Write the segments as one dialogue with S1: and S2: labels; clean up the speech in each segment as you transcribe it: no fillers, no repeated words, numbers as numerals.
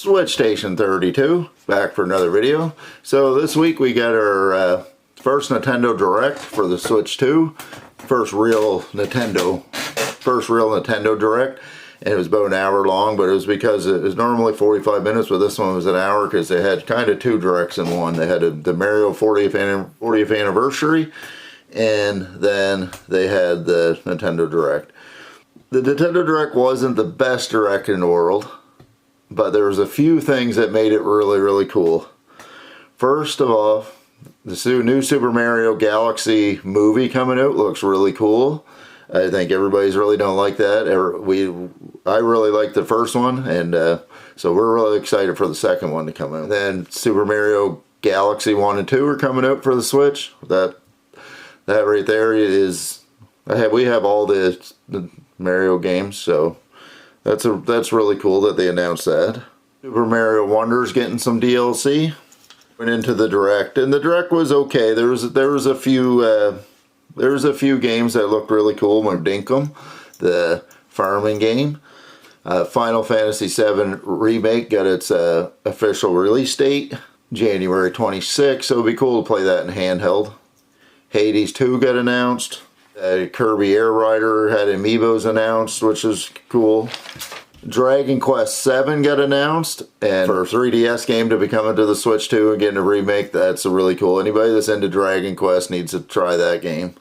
S1: Switch Station 32, back for another video. So this week we got our first Nintendo Direct for the Switch 2. First real Nintendo Direct. And it was about an hour long, but it was because it was normally 45 minutes, but this one was an hour because they had kind of two directs in one. They had the Mario 40th anniversary, and then they had the Nintendo Direct. The Nintendo Direct wasn't the best Direct in the world, but there was a few things that made it really, really cool. First of all, the new Super Mario Galaxy movie coming out looks really cool. I think everybody's really don't like that. I really liked the first one, and so we're really excited for the second one to come out. Then Super Mario Galaxy 1 and 2 are coming out for the Switch. That right there is, we have all the Mario games, so that's really cool that they announced that. Super Mario Wonder's getting some DLC. Went into the Direct, and the Direct was okay. There was a few games that looked really cool. Dinkum, the farming game. Final Fantasy VII Remake got its official release date, January 26th, so it'd be cool to play that in handheld. Hades 2 got announced. Kirby Air Rider had amiibos announced, which is cool. Dragon Quest VII got announced, and for a 3DS game to be coming to the Switch 2 and getting a remake, that's really cool. Anybody that's into Dragon Quest needs to try that game.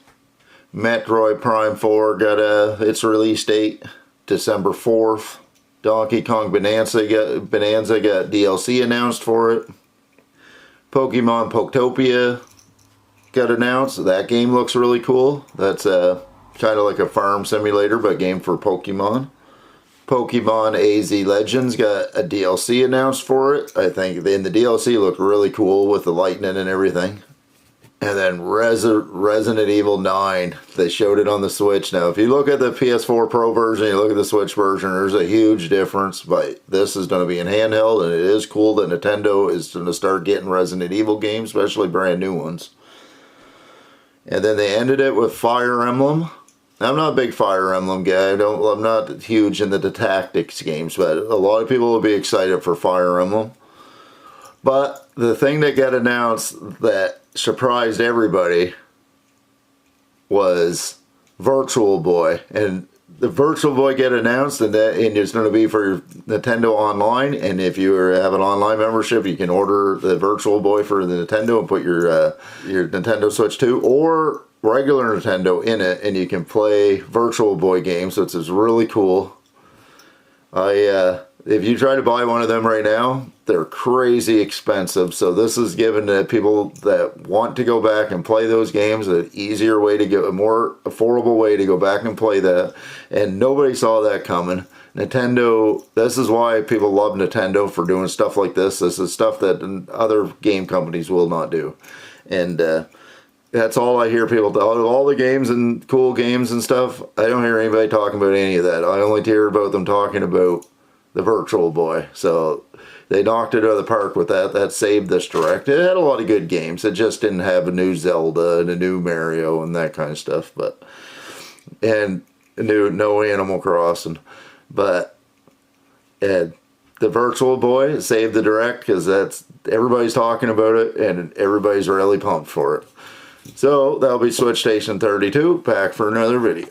S1: Metroid Prime 4 got its release date, December 4th. Donkey Kong Bonanza got DLC announced for it. Pokemon Poketopia got announced. That game looks really cool. That's kind of like a farm simulator, but game for Pokemon. Pokemon AZ Legends got a DLC announced for it. I think the DLC looked really cool with the lightning and everything. And then Resident Evil 9, they showed it on the Switch. Now, if you look at the PS4 Pro version, you look at the Switch version, there's a huge difference. But this is going to be in handheld, and it is cool that Nintendo is going to start getting Resident Evil games, especially brand new ones. And then they ended it with Fire Emblem. I'm not a big Fire Emblem guy. I'm not huge into the tactics games, but a lot of people will be excited for Fire Emblem. But the thing that got announced that surprised everybody was Virtual Boy. And the Virtual Boy got announced, and it's going to be for Nintendo Online. And if you have an online membership, you can order the Virtual Boy for the Nintendo and put your Nintendo Switch 2 or regular Nintendo in it, and you can play Virtual Boy games, so it's really cool. If you try to buy one of them right now, they're crazy expensive, so this is given to people that want to go back and play those games an easier way to get a more affordable way to go back and play that, and nobody saw that coming. Nintendo, this is why people love Nintendo for doing stuff like this. This is stuff that other game companies will not do, and that's all I hear people talk. All the games and cool games and stuff, I don't hear anybody talking about any of that. I only hear about them talking about the Virtual Boy. So they knocked it out of the park with that. That saved this Direct. It had a lot of good games. It just didn't have a new Zelda and a new Mario and that kind of stuff. And no Animal Crossing. But the Virtual Boy saved the Direct because everybody's talking about it and everybody's really pumped for it. So that'll be Switch Station 32, back for another video.